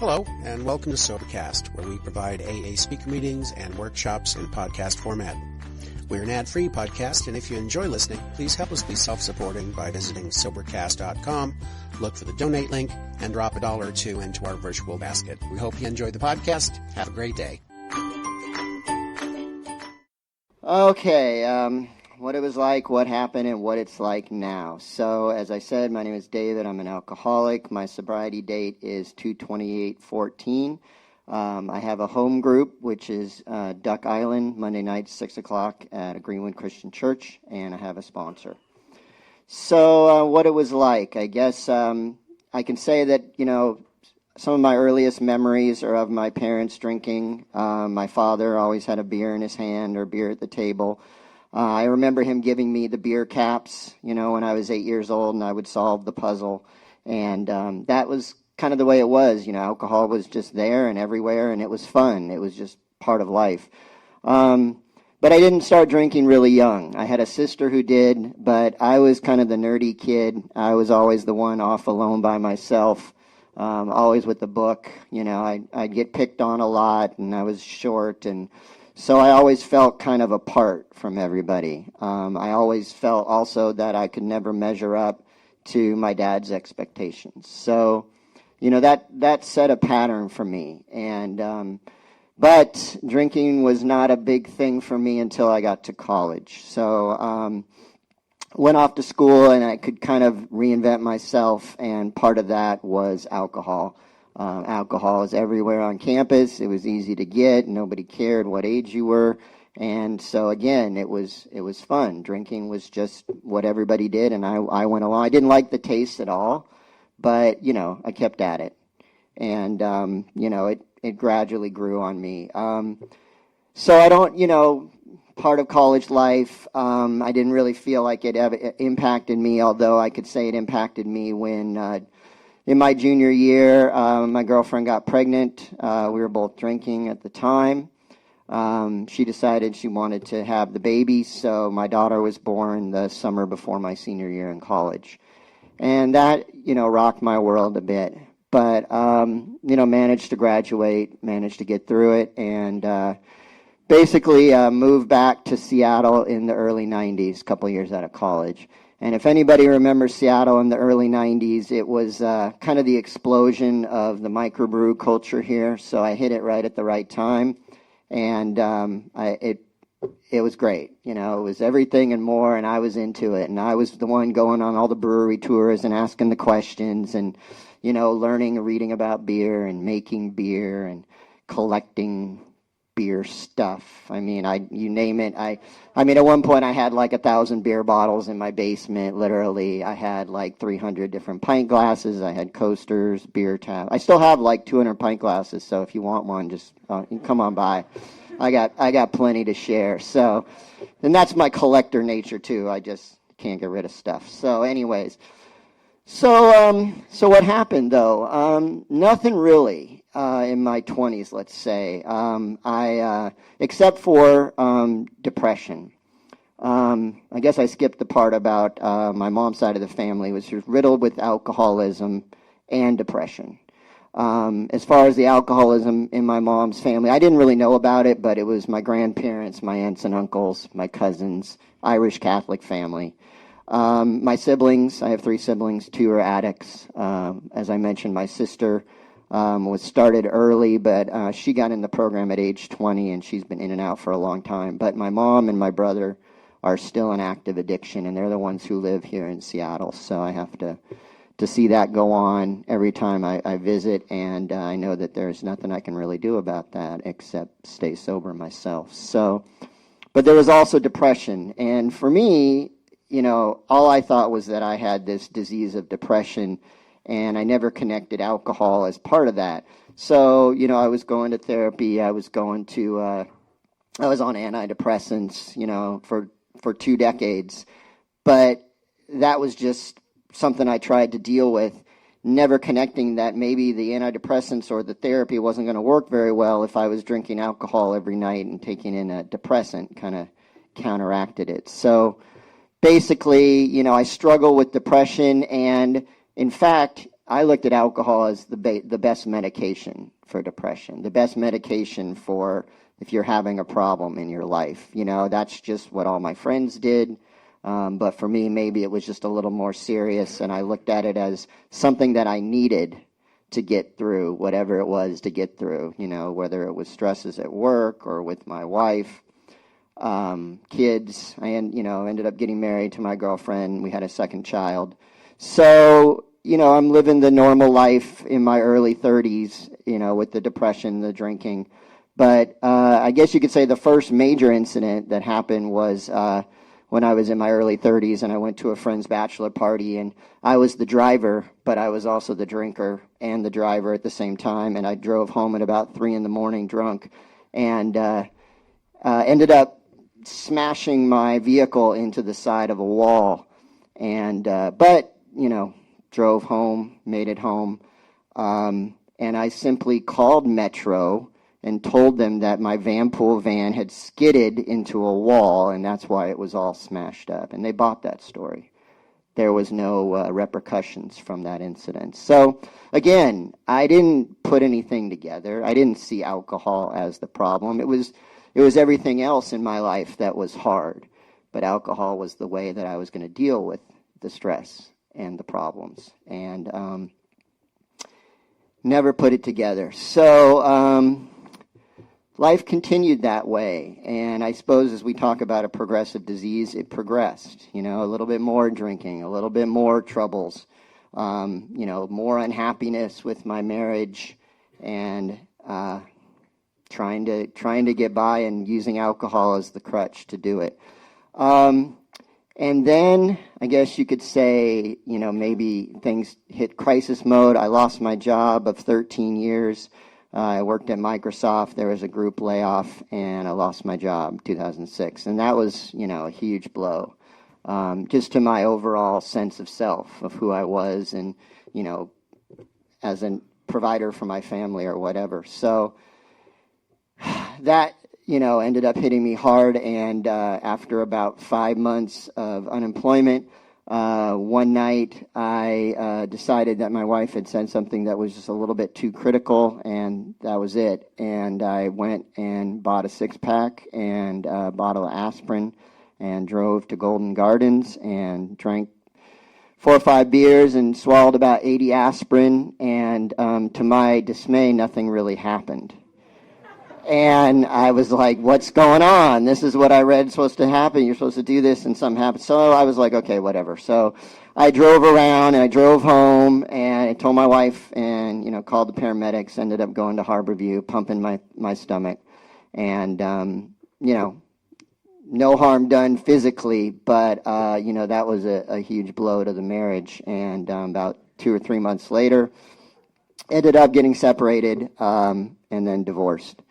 Hello, and welcome to Sobercast, where we provide AA speaker meetings and workshops in podcast format. We're an ad-free podcast, and if you enjoy listening, please help us be self-supporting by visiting Sobercast.com, look for the donate link, and drop $1 or $2 into our virtual basket. We hope you enjoy the podcast. Have a great day. Okay, what it was like, what happened, and what it's like now. So, as I said, my name is David. I'm an alcoholic. My sobriety date is 2/28/14. I have a home group, which is Duck Island, Monday nights, 6 o'clock at a Greenwood Christian Church, and I have a sponsor. So, what it was like, I guess I can say that, some of my earliest memories are of my parents drinking. My father always had a beer in his hand or beer at the table. I remember him giving me the beer caps, when I was 8 years old, and I would solve the puzzle. And that was kind of the way it was. Alcohol was just there and everywhere, and it was fun. It was just part of life. But I didn't start drinking really young. I had a sister who did, but I was kind of the nerdy kid. I was always the one off alone by myself, always with the book. I'd get picked on a lot, and I was short, and so I always felt kind of apart from everybody. I always felt also that I could never measure up to my dad's expectations. So, that set a pattern for me. But drinking was not a big thing for me until I got to college. So, went off to school, and I could kind of reinvent myself, and part of that was alcohol. Alcohol is everywhere on campus. It was easy to get. Nobody cared what age you were. And so, again, it was fun. Drinking was just what everybody did, and I went along. I didn't like the taste at all, but, I kept at it. And, it gradually grew on me. So I don't, part of college life, I didn't really feel like it impacted me, although I could say it impacted me when in my junior year, my girlfriend got pregnant. We were both drinking at the time. She decided she wanted to have the baby, so my daughter was born the summer before my senior year in college. And that, rocked my world a bit. But, managed to graduate, managed to get through it, and basically moved back to Seattle in the early 90s, a couple years out of college. And if anybody remembers Seattle in the early 90s, it was kind of the explosion of the microbrew culture here. So I hit it right at the right time, and it was great. It was everything and more, and I was into it. And I was the one going on all the brewery tours and asking the questions and, learning and reading about beer and making beer and collecting beer stuff. I mean, you name it. I mean, at one point I had like 1,000 beer bottles in my basement. Literally, I had like 300 different pint glasses. I had coasters, beer taps. I still have like 200 pint glasses. So if you want one, just come on by. I got plenty to share. So, and that's my collector nature too. I just can't get rid of stuff. So, anyways, so what happened though? Nothing really. In my 20s, let's say, except for depression. I guess I skipped the part about my mom's side of the family, which was riddled with alcoholism and depression. As far as the alcoholism in my mom's family, I didn't really know about it, but it was my grandparents, my aunts and uncles, my cousins, Irish Catholic family. My siblings, I have 3 siblings, 2 are addicts. As I mentioned, my sister was started early, but she got in the program at age 20, and she's been in and out for a long time. But my mom and my brother are still in active addiction, and they're the ones who live here in Seattle. So I have to see that go on every time I visit, and I know that there's nothing I can really do about that except stay sober myself. So, but there was also depression, and for me, all I thought was that I had this disease of depression, and I never connected alcohol as part of that. So, I was going to therapy. I was on antidepressants, for 2 decades. But that was just something I tried to deal with, never connecting that maybe the antidepressants or the therapy wasn't going to work very well if I was drinking alcohol every night and taking in a depressant, kind of counteracted it. So basically, I struggle with depression, and in fact, I looked at alcohol as the best medication for depression, the best medication for if you're having a problem in your life. You know, that's just what all my friends did. But for me, maybe it was just a little more serious, and I looked at it as something that I needed to get through whatever it was to get through, you know, whether it was stresses at work or with my wife, kids. Ended up getting married to my girlfriend. We had a second child. So, you know, I'm living the normal life in my early 30s, you know, with the depression, the drinking. But I guess you could say the first major incident that happened was when I was in my early 30s, and I went to a friend's bachelor party, and I was the driver, but I was also the drinker and the driver at the same time, and I drove home at about 3 a.m. drunk, and ended up smashing my vehicle into the side of a wall, and but, you know, drove home, made it home, and I simply called Metro and told them that my Vanpool van had skidded into a wall, and that's why it was all smashed up. And they bought that story. There was no repercussions from that incident. So, again, I didn't put anything together. I didn't see alcohol as the problem. It was everything else in my life that was hard. But alcohol was the way that I was going to deal with the stress and the problems. And never put it together. So, life continued that way, and I suppose as we talk about a progressive disease, it progressed, you know, a little bit more drinking, a little bit more troubles, you know, more unhappiness with my marriage, and trying to get by and using alcohol as the crutch to do it. And then I guess you could say, you know, maybe things hit crisis mode. I lost my job of 13 years. I worked at Microsoft. There was a group layoff, and I lost my job in 2006. And that was, you know, a huge blow, just to my overall sense of self, of who I was, and, you know, as a provider for my family or whatever. So that, you know, ended up hitting me hard. And after about 5 months of unemployment, one night I decided that my wife had said something that was just a little bit too critical, and that was it. And I went and bought a 6-pack and a bottle of aspirin and drove to Golden Gardens and drank 4 or 5 beers and swallowed about 80 aspirin. And to my dismay, nothing really happened. And I was like, what's going on? This is what I read is supposed to happen. You're supposed to do this, and something happened. So I was like, okay, whatever. So I drove around, and I drove home, and I told my wife, and, you know, called the paramedics, ended up going to Harborview, pumping my stomach. And, you know, no harm done physically, but, you know, that was a huge blow to the marriage. And about 2 or 3 months later, ended up getting separated and then divorced.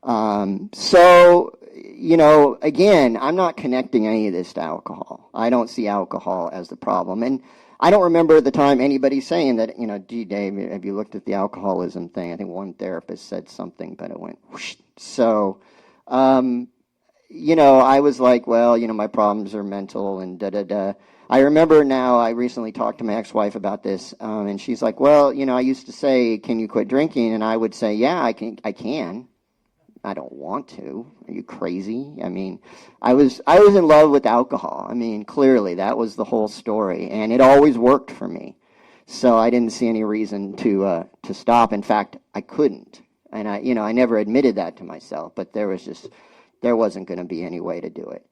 So, you know, again, I'm not connecting any of this to alcohol. I don't see alcohol as the problem. And I don't remember at the time anybody saying that, you know, gee, Dave, have you looked at the alcoholism thing? I think one therapist said something, but it went whoosh. So, you know, I was like, well, you know, my problems are mental and da-da-da. I remember now, I recently talked to my ex-wife about this, and she's like, well, you know, I used to say, can you quit drinking? And I would say, yeah, I can. I don't want to. Are you crazy? I mean, I was in love with alcohol. I mean, clearly that was the whole story, and it always worked for me. So I didn't see any reason to stop. In fact, I couldn't, and I never admitted that to myself. But there wasn't going to be any way to do it.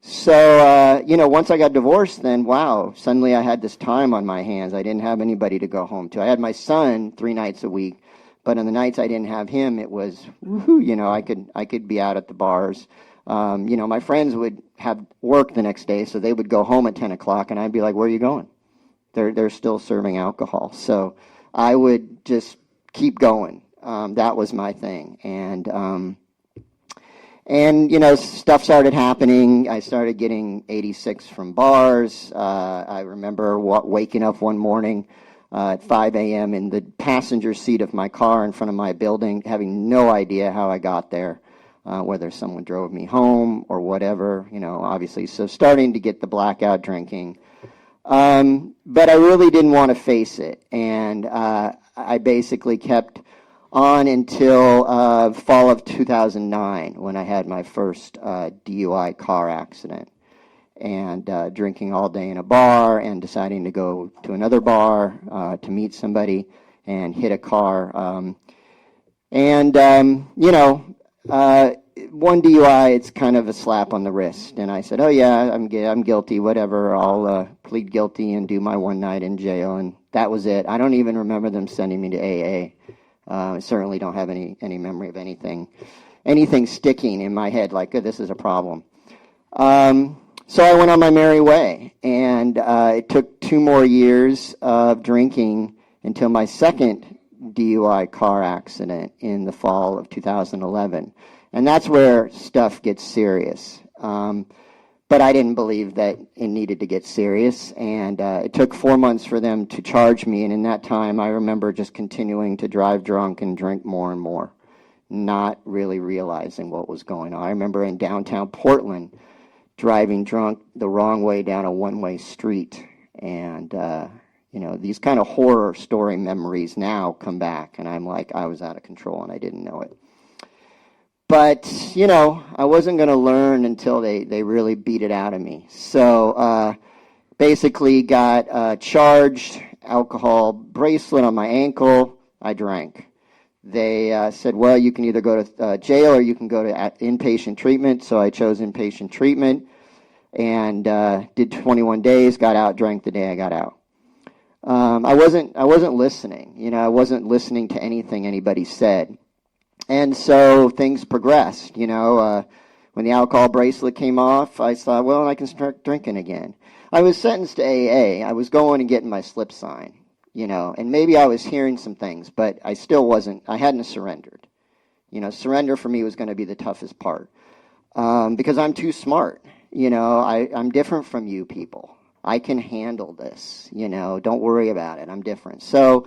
So you know, once I got divorced, then wow, suddenly I had this time on my hands. I didn't have anybody to go home to. I had my son 3 nights a week. But on the nights I didn't have him, it was, woohoo, you know, I could be out at the bars. You know, my friends would have work the next day, so they would go home at 10 o'clock, and I'd be like, where are you going? They're still serving alcohol. So I would just keep going. That was my thing. And you know, stuff started happening. I started getting 86 from bars. I remember waking up one morning at 5 a.m. in the passenger seat of my car in front of my building, having no idea how I got there, whether someone drove me home or whatever, you know, obviously. So starting to get the blackout drinking. But I really didn't want to face it, and I basically kept on until fall of 2009 when I had my first DUI car accident, and drinking all day in a bar and deciding to go to another bar to meet somebody and hit a car. One DUI, it's kind of a slap on the wrist. And I said, oh, yeah, I'm guilty, whatever. I'll plead guilty and do my one night in jail. And that was it. I don't even remember them sending me to AA. I certainly don't have any memory of anything sticking in my head like, oh, this is a problem. So I went on my merry way. And it took 2 more years of drinking until my second DUI car accident in the fall of 2011. And that's where stuff gets serious. But I didn't believe that it needed to get serious. And it took 4 months for them to charge me. And in that time, I remember just continuing to drive drunk and drink more and more, not really realizing what was going on. I remember in downtown Portland, driving drunk the wrong way down a one-way street. And, these kind of horror story memories now come back. And I'm like, I was out of control and I didn't know it. But, I wasn't going to learn until they really beat it out of me. So basically got charged, alcohol bracelet on my ankle. I drank. They said, well, you can either go to jail or you can go to inpatient treatment. So I chose inpatient treatment and did 21 days, got out, drank the day I got out. I wasn't listening. I wasn't listening to anything anybody said. And so things progressed, when the alcohol bracelet came off, I thought, well, I can start drinking again. I was sentenced to AA. I was going and getting my slip sign, and maybe I was hearing some things, but I still I hadn't surrendered. Surrender for me was going to be the toughest part, because I'm too smart. I'm different from you people. I can handle this, don't worry about it. I'm different. So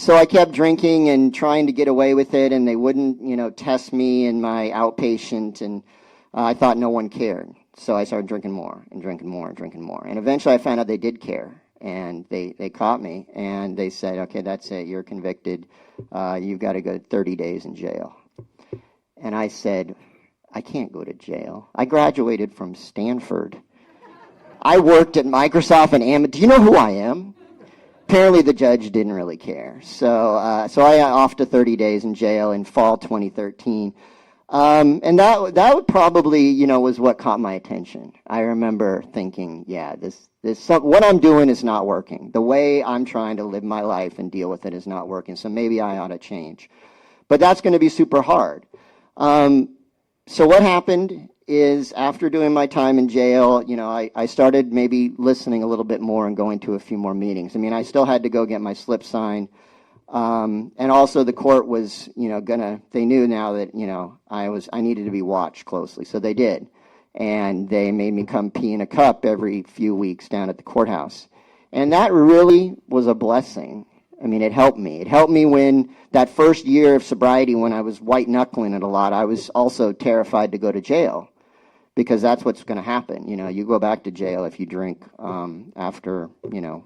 I kept drinking and trying to get away with it, and they wouldn't, test me in my outpatient, and I thought no one cared. So I started drinking more and drinking more and drinking more. And eventually I found out they did care, and they caught me, and they said, okay, that's it. You're convicted. You've got to go 30 days in jail. And I said, I can't go to jail. I graduated from Stanford. I worked at Microsoft and Amazon. Do you know who I am? Apparently the judge didn't really care. So I got off to 30 days in jail in fall 2013. And that would probably, was what caught my attention. I remember thinking, yeah, what I'm doing is not working. The way I'm trying to live my life and deal with it is not working. So maybe I ought to change. But that's going to be super hard. So what happened is after doing my time in jail, I started maybe listening a little bit more and going to a few more meetings. I mean, I still had to go get my slip sign. And also the court was, they knew now that, I needed to be watched closely. So they did. And they made me come pee in a cup every few weeks down at the courthouse. And that really was a blessing. I mean, it helped me. It helped me when that first year of sobriety, when I was white-knuckling it a lot, I was also terrified to go to jail because that's what's going to happen. You go back to jail if you drink after,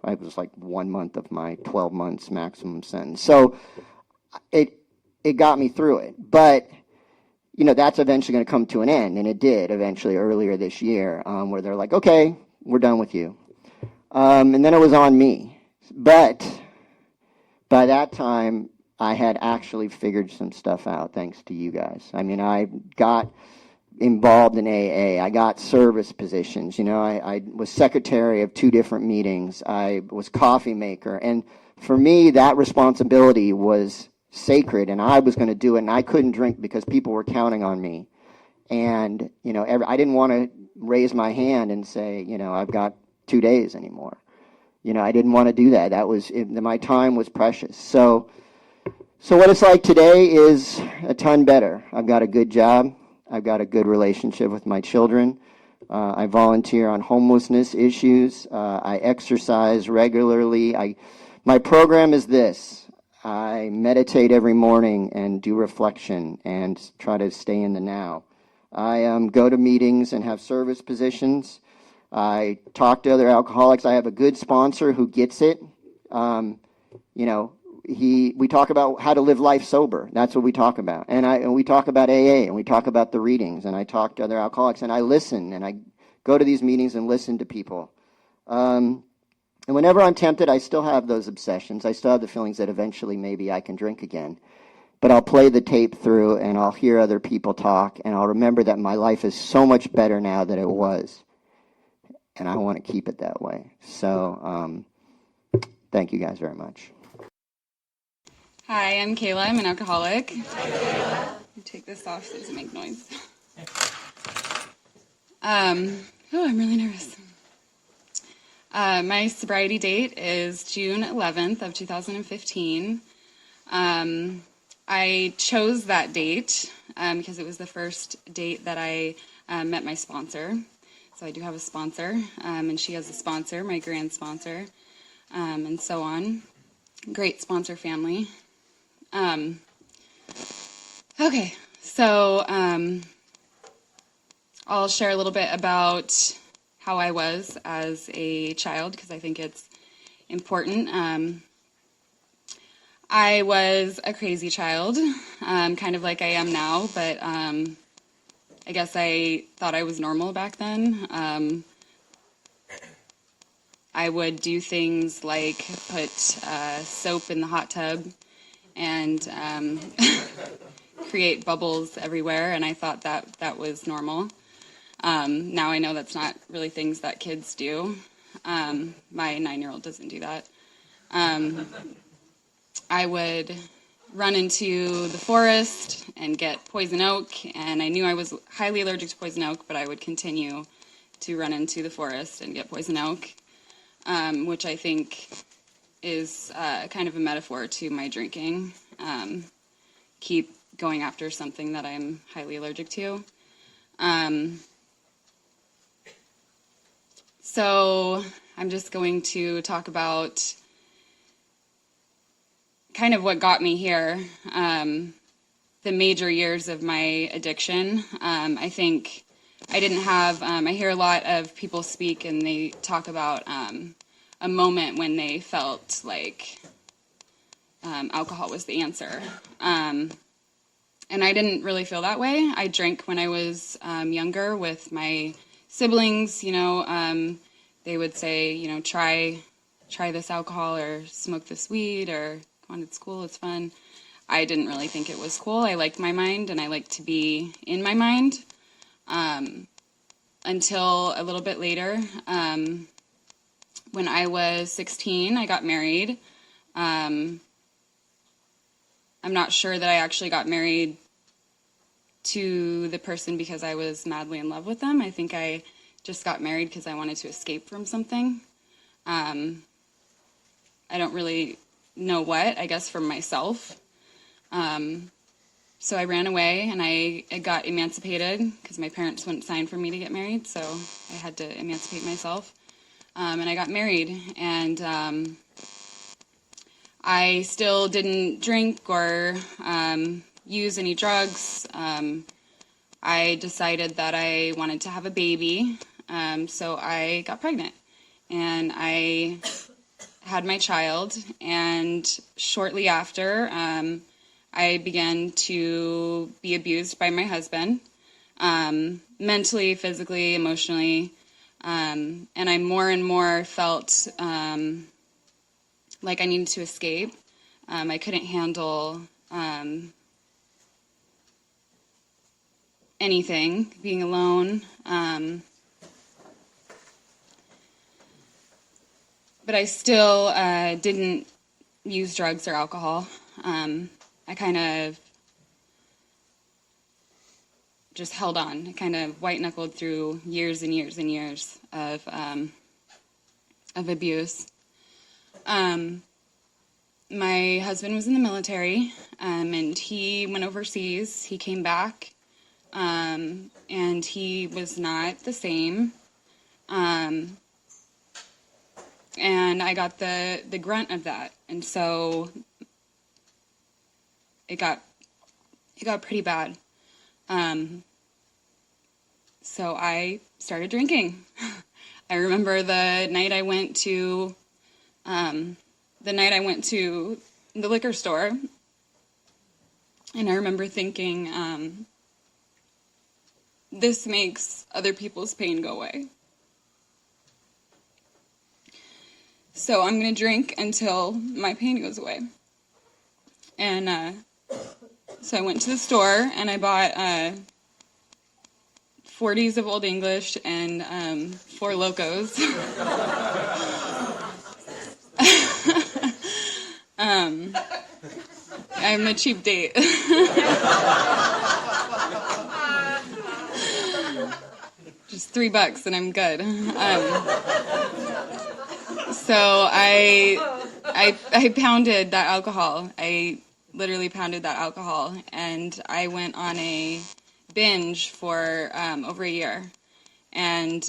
I was like 1 month of my 12 months maximum sentence. So it got me through it. But, that's eventually going to come to an end, and it did eventually earlier this year where they're like, okay, we're done with you. And then it was on me. But by that time, I had actually figured some stuff out, thanks to you guys. I mean, I got involved in AA. I got service positions. I was secretary of 2 different meetings. I was coffee maker. And for me, that responsibility was sacred, and I was going to do it, and I couldn't drink because people were counting on me. And, I didn't want to raise my hand and say, I've got 2 days anymore. I didn't want to do that. My time was precious. So what it's like today is a ton better. I've got a good job. I've got a good relationship with my children. I volunteer on homelessness issues. I exercise regularly. My program is this. I meditate every morning and do reflection and try to stay in the now. I go to meetings and have service positions. I talk to other alcoholics. I have a good sponsor who gets it. You know, we talk about how to live life sober. That's what we talk about. And we talk about AA, and we talk about the readings, and I talk to other alcoholics, and I listen, and I go to these meetings and listen to people. And whenever I'm tempted, I still have those obsessions. I still have the feelings that eventually maybe I can drink again. But I'll play the tape through, and I'll hear other people talk, and I'll remember that my life is so much better now than it was. And I want to keep it that way. So thank you guys very much. Hi, I'm Kayla. I'm an alcoholic. Take this off so it doesn't make noise. I'm really nervous. My sobriety date is June 11th of 2015. I chose that date because it was the first date that I met my sponsor. So I do have a sponsor, and she has a sponsor, my grand sponsor, and so on. Great sponsor family. Okay, so I'll share a little bit about how I was as a child because I think it's important. I was a crazy child, kind of like I am now, but I guess I thought I was normal back then. I would do things like put soap in the hot tub and create bubbles everywhere, and I thought that was normal. Now I know that's not really things that kids do. My 9-year-old doesn't do that. I would run into the forest and get poison oak, and I knew I was highly allergic to poison oak, but I would continue to run into the forest and get poison oak, which I think is kind of a metaphor to my drinking. Keep going after something that I'm highly allergic to. So I'm just going to talk about kind of what got me here, the major years of my addiction. I think I didn't have, I hear a lot of people speak and they talk about a moment when they felt like alcohol was the answer. And I didn't really feel that way. I drank when I was younger with my siblings, they would say, try this alcohol or smoke this weed or go on to school, it's fun. I didn't really think it was cool. I liked my mind and I liked to be in my mind until a little bit later. When I was 16, I got married. I'm not sure that I actually got married to the person because I was madly in love with them. I think I just got married because I wanted to escape from something. I don't really know what, I guess from myself. So I ran away and I got emancipated because my parents wouldn't sign for me to get married, so I had to emancipate myself. And I got married, and I still didn't drink or use any drugs. I decided that I wanted to have a baby, so I got pregnant. And I had my child, and shortly after, I began to be abused by my husband, mentally, physically, emotionally, and I more and more felt like I needed to escape. I couldn't handle anything, being alone. But I still didn't use drugs or alcohol. I kind of just held on. I kind of white-knuckled through years and years and years of abuse. My husband was in the military, and he went overseas. He came back, and he was not the same. And I got the grunt of that, and so it got pretty bad. So I started drinking. I remember the night I went to the liquor store, and I remember thinking, this makes other people's pain go away. So I'm going to drink until my pain goes away. And so I went to the store and I bought 40s of Old English and 4 Locos. I'm a cheap date. Just $3 and I'm good. So I pounded that alcohol. I literally pounded that alcohol, and I went on a binge for over a year. And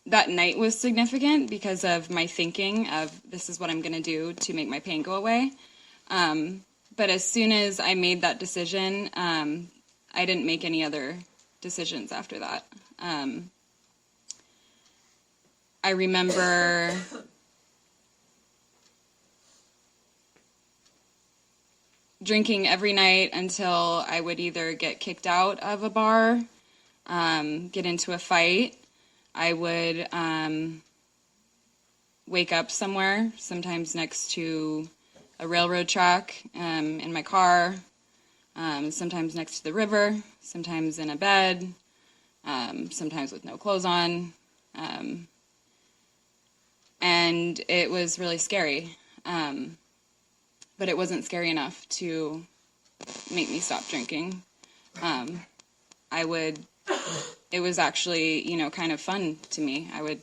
that night was significant because of my thinking of this is what I'm going to do to make my pain go away. But as soon as I made that decision, I didn't make any other decisions after that. I remember drinking every night until I would either get kicked out of a bar, get into a fight. I would wake up somewhere, sometimes next to a railroad track, in my car, sometimes next to the river, sometimes in a bed, sometimes with no clothes on. And it was really scary. But it wasn't scary enough to make me stop drinking. It was actually, kind of fun to me. I would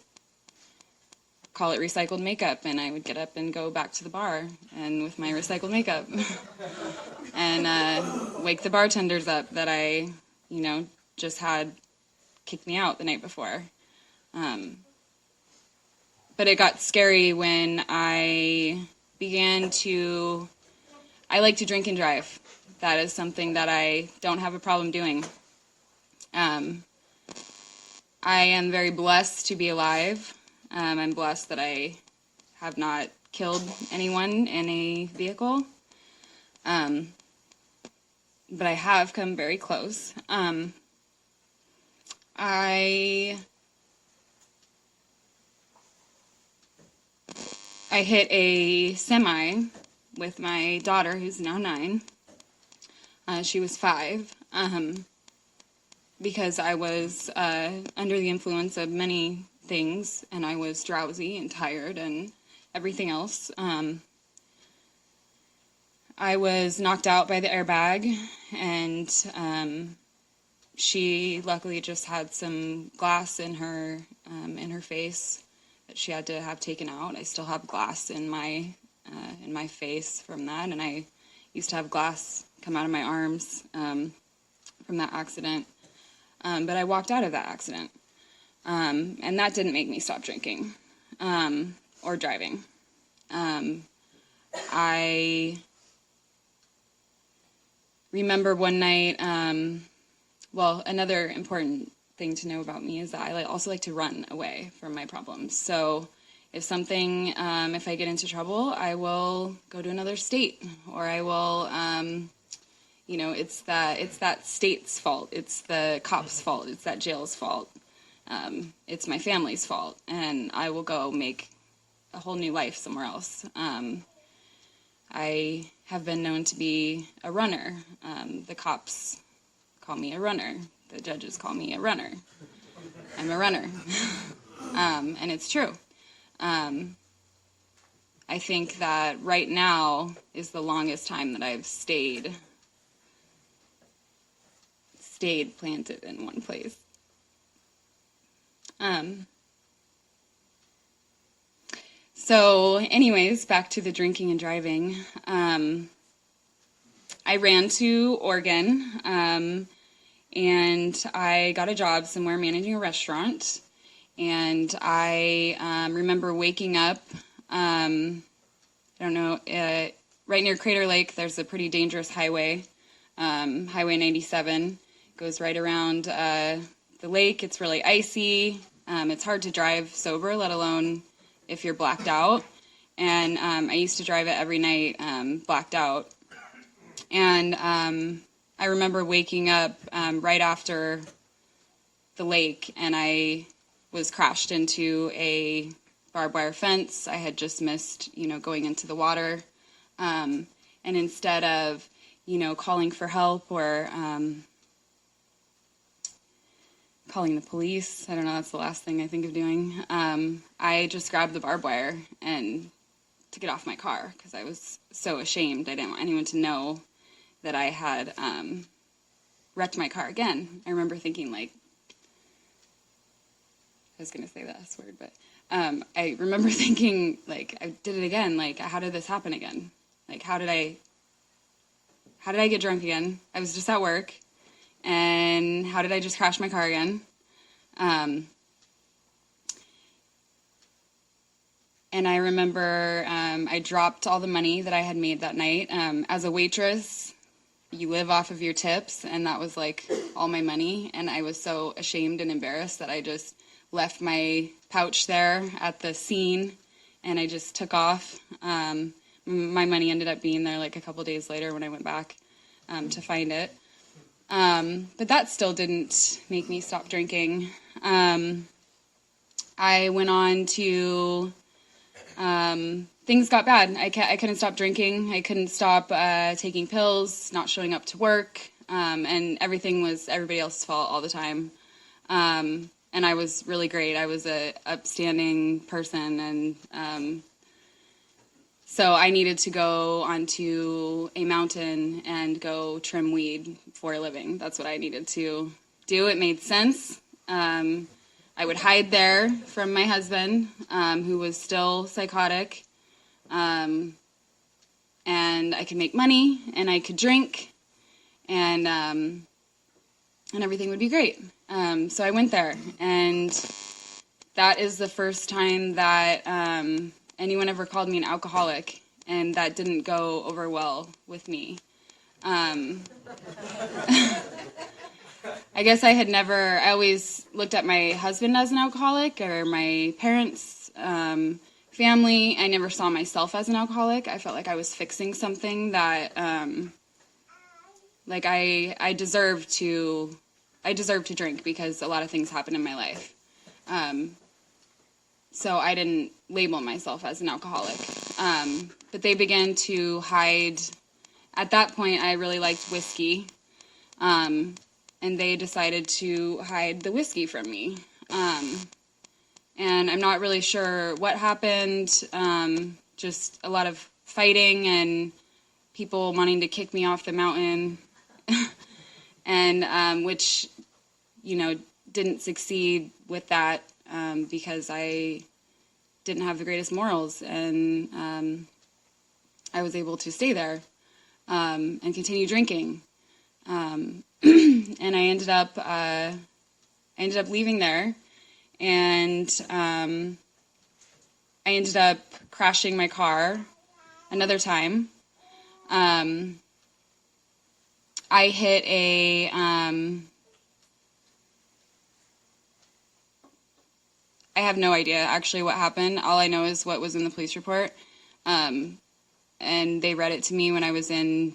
call it recycled makeup, and I would get up and go back to the bar and with my recycled makeup and wake the bartenders up that I, just had kicked me out the night before. But it got scary when I like to drink and drive. That is something that I don't have a problem doing. I am very blessed to be alive. I'm blessed that I have not killed anyone in a vehicle. But I have come very close. I hit a semi with my daughter, who's now 9. She was 5, because I was under the influence of many things, and I was drowsy and tired and everything else. I was knocked out by the airbag, and she luckily just had some glass in her face that she had to have taken out. I still have glass in my face from that, and I used to have glass come out of my arms from that accident. But I walked out of that accident, and that didn't make me stop drinking or driving. I remember one night, another important thing to know about me is that I also like to run away from my problems. So if I get into trouble, I will go to another state, or I will, it's that state's fault. It's the cop's fault. It's that jail's fault. It's my family's fault, and I will go make a whole new life somewhere else. I have been known to be a runner. The cops call me a runner. The judges call me a runner. I'm a runner. And it's true. I think that right now is the longest time that I've stayed planted in one place. So anyways, back to the drinking and driving. I ran to Oregon, and I got a job somewhere managing a restaurant. And I remember waking up, right near Crater Lake, there's a pretty dangerous highway, Highway 97. Goes right around the lake. It's really icy. It's hard to drive sober, let alone if you're blacked out. And I used to drive it every night, blacked out. And I remember waking up right after the lake, and I was crashed into a barbed wire fence. I had just missed, going into the water. And instead of, calling for help or calling the police, I don't know, that's the last thing I think of doing, I just grabbed the barbed wire and took it off my car because I was so ashamed. I didn't want anyone to know that I had wrecked my car again. I remember thinking, I was going to say the S word, but I remember thinking, I did it again. How did this happen again? How did I get drunk again? I was just at work, and how did I just crash my car again? And I remember I dropped all the money that I had made that night. As a waitress, you live off of your tips, and that was all my money. And I was so ashamed and embarrassed that I just left my pouch there at the scene, and I just took off. My money ended up being there a couple days later when I went back to find it. But that still didn't make me stop drinking. I went on to, things got bad. I couldn't stop drinking. I couldn't stop taking pills, not showing up to work, and everything was everybody else's fault all the time. And I was really great. I was a upstanding person, and so I needed to go onto a mountain and go trim weed for a living. That's what I needed to do. It made sense. I would hide there from my husband, who was still psychotic, and I could make money, and I could drink, and everything would be great. So I went there, and that is the first time that anyone ever called me an alcoholic, and that didn't go over well with me. I guess I always looked at my husband as an alcoholic, or my parents, family. I never saw myself as an alcoholic. I felt like I was fixing something that, I deserved to drink because a lot of things happened in my life. So I didn't label myself as an alcoholic. But they began to hide. At that point, I really liked whiskey. And they decided to hide the whiskey from me. And I'm not really sure what happened. Just a lot of fighting and people wanting to kick me off the mountain. And which, didn't succeed with that. Because I didn't have the greatest morals, and I was able to stay there and continue drinking. And I ended up leaving there, and I ended up crashing my car another time. I hit I have no idea actually what happened. All I know is what was in the police report. And they read it to me when I was in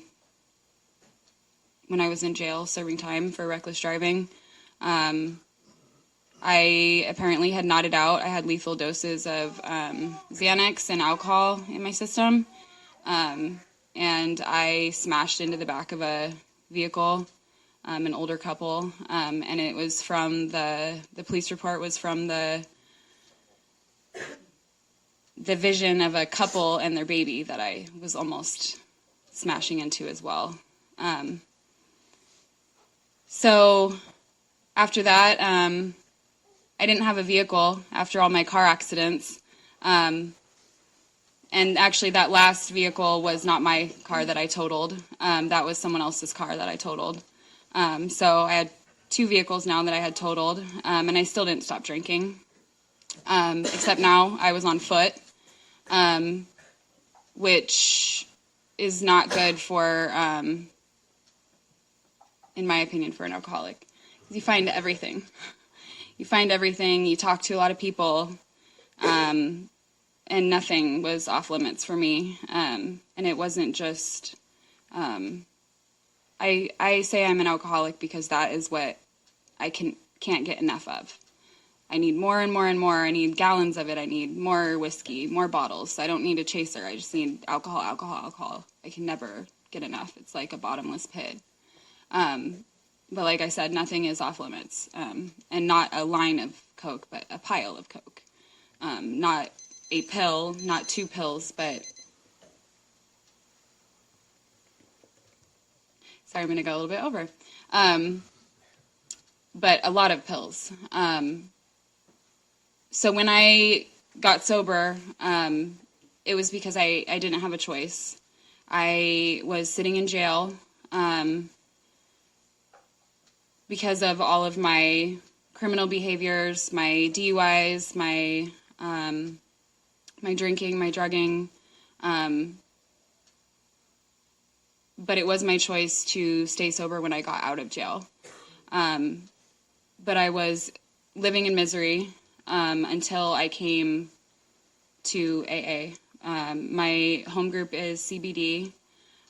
jail serving time for reckless driving. I apparently had nodded out. I had lethal doses of Xanax and alcohol in my system. And I smashed into the back of a vehicle, an older couple. And it was from the police report was from the vision of a couple and their baby that I was almost smashing into as well. So after that, I didn't have a vehicle after all my car accidents. And actually that last vehicle was not my car that I totaled. That was someone else's car that I totaled. So I had 2 vehicles now that I had totaled, and I still didn't stop drinking. Except now I was on foot, which is not good for, in my opinion, for an alcoholic. You find everything. you find everything, you talk to a lot of people, and nothing was off limits for me. And it wasn't just, I say I'm an alcoholic because that is what I can't get enough of. I need more and more and more. I need gallons of it. I need more whiskey, more bottles. I don't need a chaser. I just need alcohol, alcohol, alcohol. I can never get enough. It's like a bottomless pit. But like I said, nothing is off limits. And not a line of Coke, but a pile of Coke. Not a pill, not 2 pills, but... Sorry, I'm going to go a little bit over. But a lot of pills. So when I got sober, it was because I didn't have a choice. I was sitting in jail because of all of my criminal behaviors, my DUIs, my drinking, my drugging. But it was my choice to stay sober when I got out of jail. But I was living in misery until I came to AA. My home group is CBD,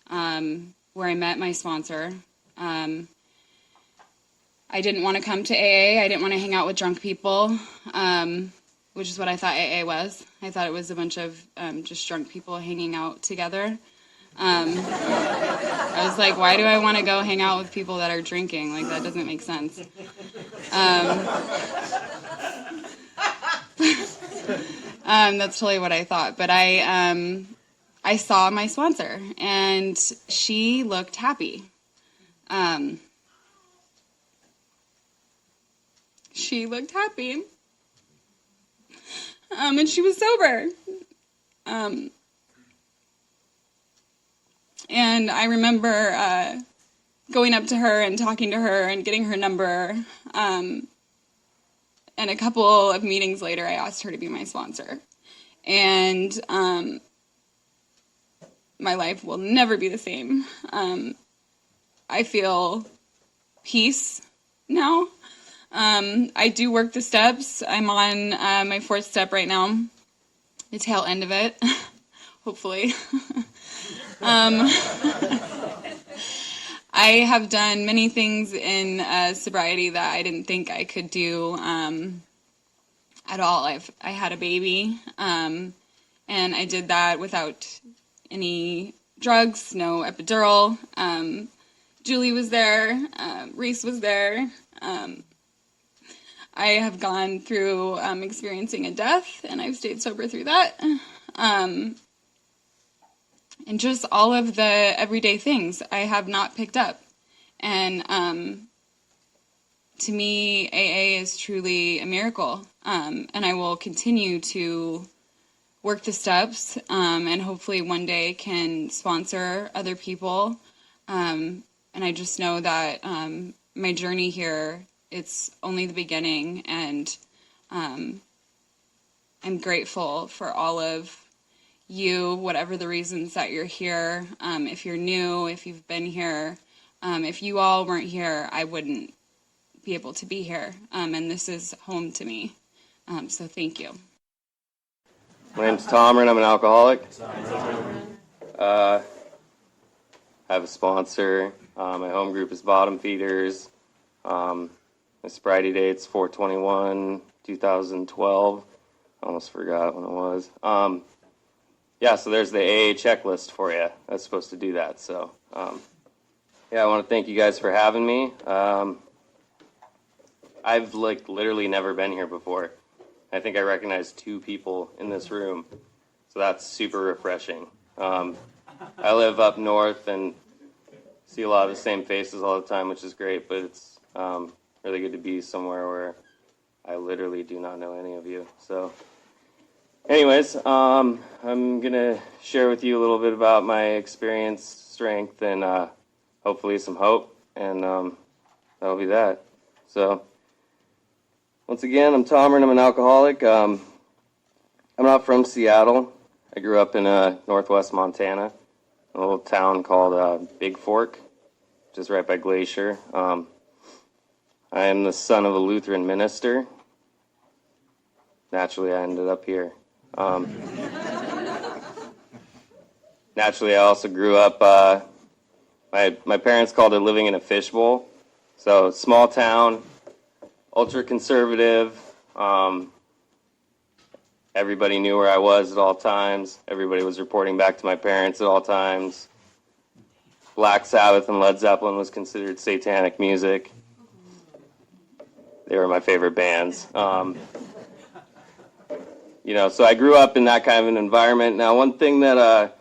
where I met my sponsor. I didn't want to come to AA. I didn't want to hang out with drunk people, which is what I thought AA was. I thought it was a bunch of just drunk people hanging out together. I was like, why do I want to go hang out with people that are drinking? Like, that doesn't make sense. That's totally what I thought. But I saw my sponsor, and she looked happy. She looked happy. And she was sober. And I remember going up to her and talking to her and getting her number. And a couple of meetings later, I asked her to be my sponsor. And my life will never be the same. I feel peace now. I do work the steps. I'm on my 4th step right now, the tail end of it, hopefully. I have done many things in sobriety that I didn't think I could do at all. I had a baby, and I did that without any drugs, no epidural. Julie was there, Reese was there. I have gone through experiencing a death, and I've stayed sober through that. And just all of the everyday things I have not picked up. And to me, AA is truly a miracle. And I will continue to work the steps and hopefully one day can sponsor other people. And I just know that my journey here, it's only the beginning. And I'm grateful for all of you, whatever the reasons that you're here. If you're new, if you've been here, if you all weren't here, I wouldn't be able to be here. And this is home to me. So thank you. My name's Tom, and I'm an alcoholic. I have a sponsor. My home group is Bottom Feeders. My sobriety date's 4/21/2012. Almost forgot when it was. Yeah, so there's the AA checklist for you. That's supposed to do that. So, yeah, I want to thank you guys for having me. I've literally never been here before. I think I recognize 2 people in this room, so that's super refreshing. I live up north and see a lot of the same faces all the time, which is great, but it's really good to be somewhere where I literally do not know any of you. So anyways, I'm going to share with you a little bit about my experience, strength, and hopefully some hope, and that'll be that. So, once again, I'm Tom, and I'm an alcoholic. I'm not from Seattle. I grew up in northwest Montana, a little town called Big Fork, which is right by Glacier. I am the son of a Lutheran minister, naturally I ended up here. Naturally, I also grew up, my parents called it living in a fishbowl. So small town, ultra conservative. Everybody knew where I was at all times. Everybody was reporting back to my parents at all times. Black Sabbath and Led Zeppelin was considered satanic music. They were my favorite bands. So I grew up in that kind of an environment. Now, one thing I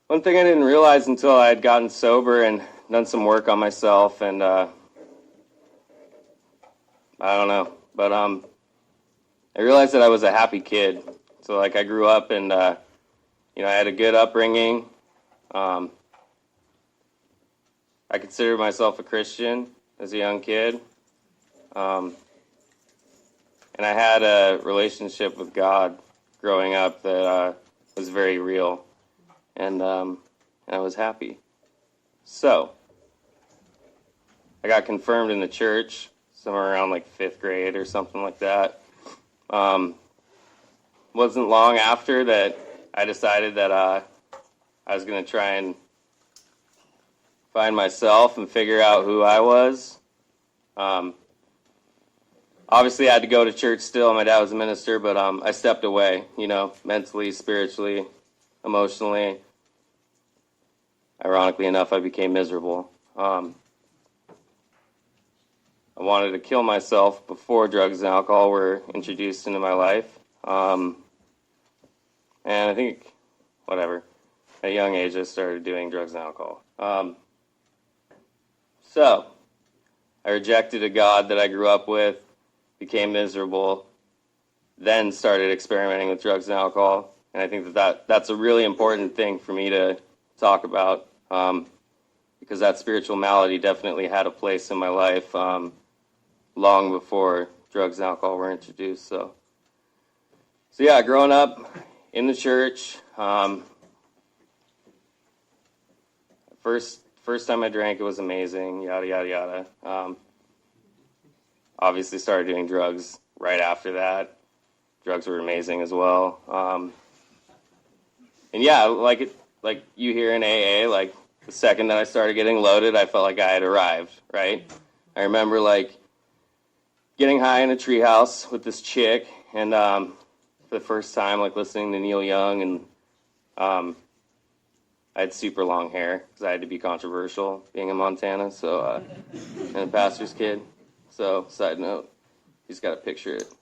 didn't realize until I had gotten sober and done some work on myself, and I don't know, but I realized that I was a happy kid. So, I grew up and, I had a good upbringing. I considered myself a Christian as a young kid. And I had a relationship with God growing up that was very real. And I was happy. So, I got confirmed in the church somewhere around 5th grade or something like that. Wasn't long after that I decided that I was going to try and find myself and figure out who I was. Obviously, I had to go to church still. My dad was a minister, but I stepped away, mentally, spiritually, emotionally. Ironically enough, I became miserable. I wanted to kill myself before drugs and alcohol were introduced into my life. And I think, at a young age, I started doing drugs and alcohol. So, I rejected a God that I grew up with, became miserable, then started experimenting with drugs and alcohol. And I think that's a really important thing for me to talk about, because that spiritual malady definitely had a place in my life long before drugs and alcohol were introduced. So yeah, growing up in the church, first time I drank, it was amazing, yada, yada, yada. Obviously started doing drugs right after that. Drugs were amazing as well. And yeah, like you hear in AA, the second that I started getting loaded, I felt like I had arrived, right? I remember getting high in a treehouse with this chick, and for the first time, listening to Neil Young, and I had super long hair because I had to be controversial being in Montana, so and a pastor's kid. So, side note, he's got to picture it.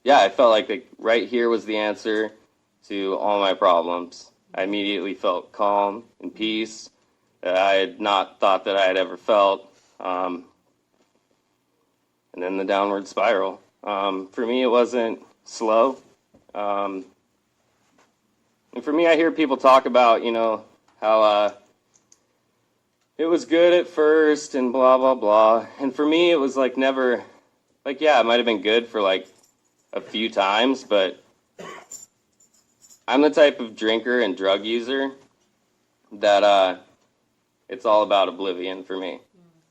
Yeah, I felt like right here was the answer to all my problems. I immediately felt calm and peace that I had not thought that I had ever felt. And then the downward spiral. For me, it wasn't slow. And for me, I hear people talk about, how it was good at first and blah, blah, blah. And for me, it was never, yeah, it might have been good for a few times, but I'm the type of drinker and drug user that it's all about oblivion for me.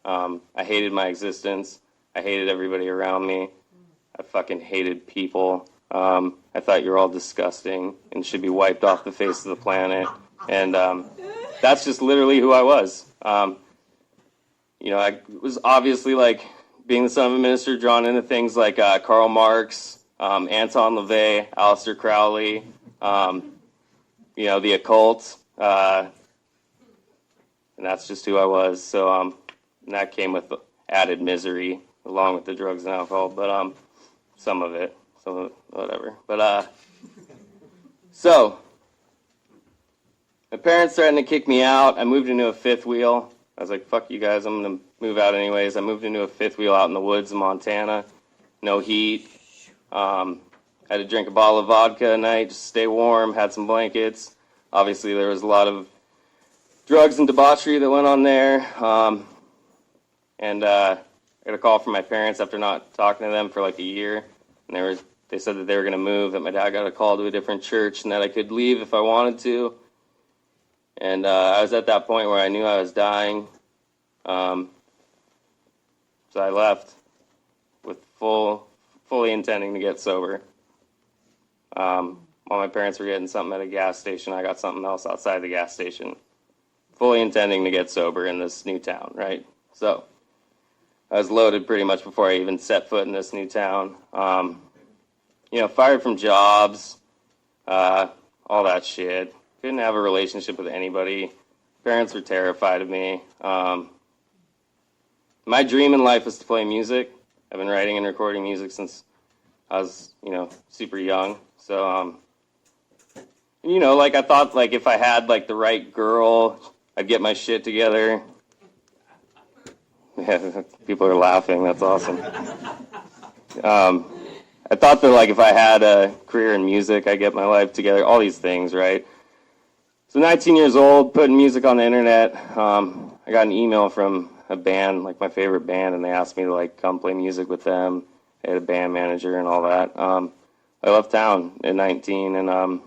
I hated my existence. I hated everybody around me. I fucking hated people. I thought you were all disgusting and should be wiped off the face of the planet. And that's just literally who I was. I was obviously being the son of a minister, drawn into things like Karl Marx, Anton LaVey, Aleister Crowley, the occult, and that's just who I was. So and that came with added misery along with the drugs and alcohol, but some of it, whatever. But so my parents threatened to kick me out. I moved into a fifth wheel. I was like, fuck you guys, I'm going to move out anyways. I moved into a fifth wheel out in the woods in Montana. No heat. Had to drink a bottle of vodka a night just to stay warm, had some blankets. Obviously, there was a lot of drugs and debauchery that went on there. And I got a call from my parents after not talking to them for a year. And they said that they were going to move, that my dad got a call to a different church, and that I could leave if I wanted to. And I was at that point where I knew I was dying. So I left. fully intending to get sober. While my parents were getting something at a gas station, I got something else outside the gas station. Fully intending to get sober in this new town, right? So I was loaded pretty much before I even set foot in this new town. Fired from jobs, all that shit. Couldn't have a relationship with anybody. Parents were terrified of me. My dream in life was to play music. I've been writing and recording music since I was, super young. So, I thought, if I had, the right girl, I'd get my shit together. Yeah, people are laughing. That's awesome. I thought that, if I had a career in music, I'd get my life together. All these things, right? So 19 years old, putting music on the internet. I got an email from a band, my favorite band, and they asked me to, come play music with them. They had a band manager and all that. I left town at 19 and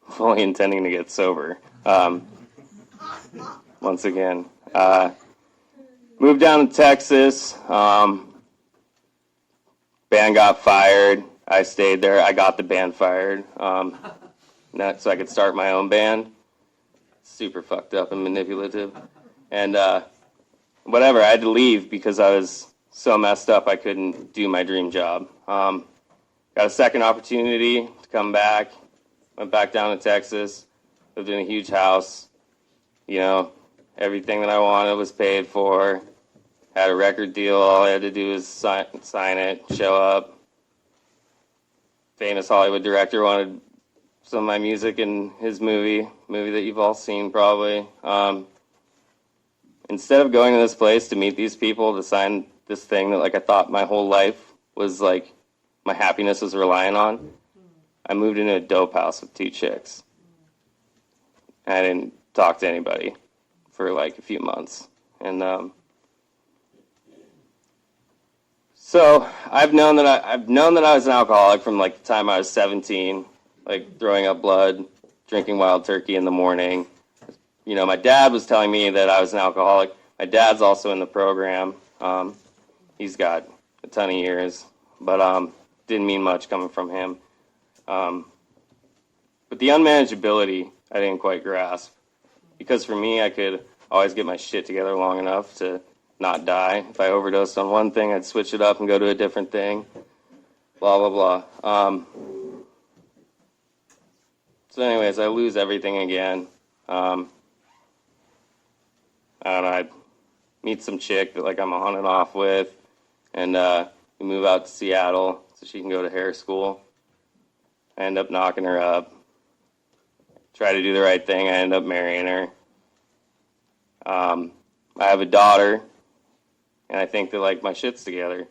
fully intending to get sober. Once again. Moved down to Texas. Band got fired. I stayed there. I got the band fired. So I could start my own band. Super fucked up and manipulative. And whatever, I had to leave because I was so messed up I couldn't do my dream job. Got a second opportunity to come back. Went back down to Texas. Lived in a huge house. Everything that I wanted was paid for. Had a record deal. All I had to do was sign it, show up. Famous Hollywood director wanted some of my music in his movie that you've all seen probably. Instead of going to this place to meet these people to sign this thing that I thought my whole life was my happiness was relying on, I moved into a dope house with 2 chicks. I didn't talk to anybody for a few months. And so I've known that I was an alcoholic from the time I was 17, throwing up blood, drinking wild turkey in the morning. My dad was telling me that I was an alcoholic. My dad's also in the program. He's got a ton of years, but didn't mean much coming from him. But the unmanageability I didn't quite grasp, because for me I could always get my shit together long enough to not die. If I overdosed on one thing, I'd switch it up and go to a different thing. Blah, blah, blah. So anyways, I lose everything again. I don't know, I meet some chick that I'm on and off with, and we move out to Seattle so she can go to hair school. I end up knocking her up. Try to do the right thing, I end up marrying her. I have a daughter, and I think that my shit's together.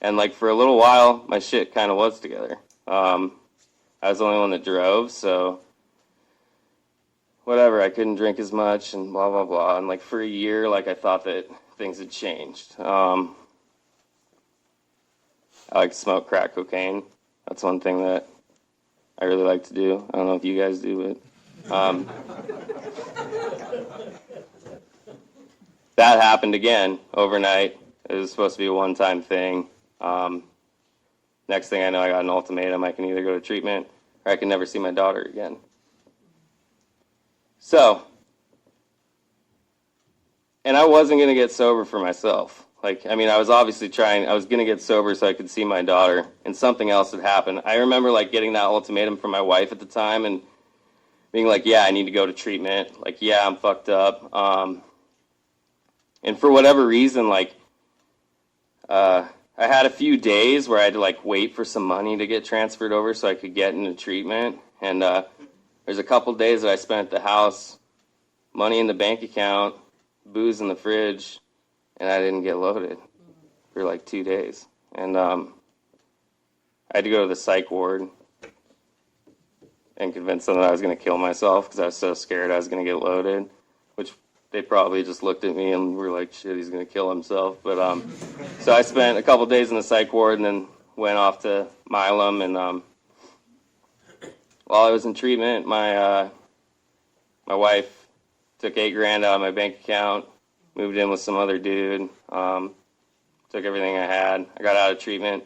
And for a little while, my shit kind of was together. I was the only one that drove, so whatever, I couldn't drink as much and blah, blah, blah. And for a year, I thought that things had changed. I like to smoke crack cocaine. That's one thing that I really like to do. I don't know if you guys do, but that happened again overnight. It was supposed to be a one-time thing. Next thing I know, I got an ultimatum. I can either go to treatment or I can never see my daughter again. So, and I wasn't going to get sober for myself. I was obviously trying. I was going to get sober so I could see my daughter, and something else had happened. I remember getting that ultimatum from my wife at the time and being yeah, I need to go to treatment. Yeah, I'm fucked up. And for whatever reason, I had a few days where I had to wait for some money to get transferred over so I could get into treatment. And there's a couple days that I spent at the house, money in the bank account, booze in the fridge, and I didn't get loaded for 2 days. And I had to go to the psych ward and convince them that I was going to kill myself because I was so scared I was going to get loaded, which they probably just looked at me and were like, shit, he's going to kill himself. But so I spent a couple days in the psych ward and then went off to Milam. And while I was in treatment, my wife took $8,000 out of my bank account, moved in with some other dude. took everything I had. I got out of treatment.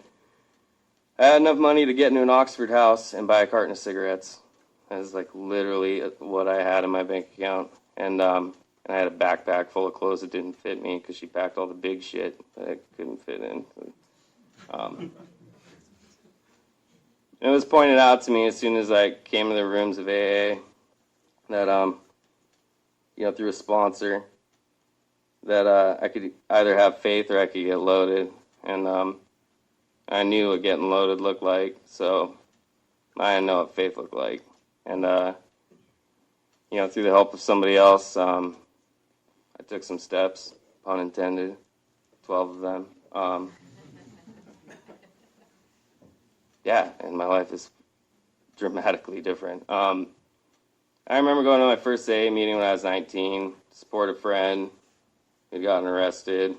I had enough money to get into an Oxford house and buy a carton of cigarettes. That was like literally what I had in my bank account. And I had a backpack full of clothes that didn't fit me because she packed all the big shit that I couldn't fit in. It was pointed out to me as soon as I came to the rooms of AA that, through a sponsor, that I could either have faith or I could get loaded. And I knew what getting loaded looked like, so I didn't know what faith looked like. And, through the help of somebody else, I took some steps, pun intended, 12 of them. And my life is dramatically different. I remember going to my first AA meeting when I was 19, to support a friend who'd gotten arrested.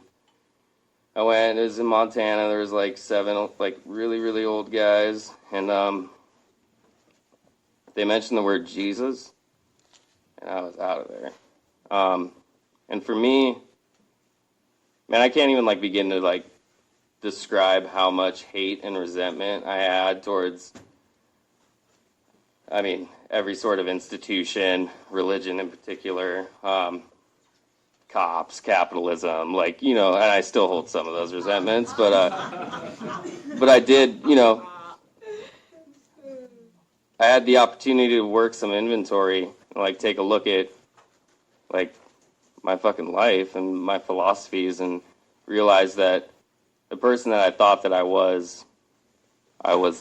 I went, it was in Montana, there was like 7, really, really old guys, and they mentioned the word Jesus, and I was out of there. And for me, man, I can't even begin to describe how much hate and resentment I had towards, every sort of institution, religion in particular, cops, capitalism, and I still hold some of those resentments, but I did, I had the opportunity to work some inventory, and take a look at, my fucking life and my philosophies, and realize that the person that I thought that I was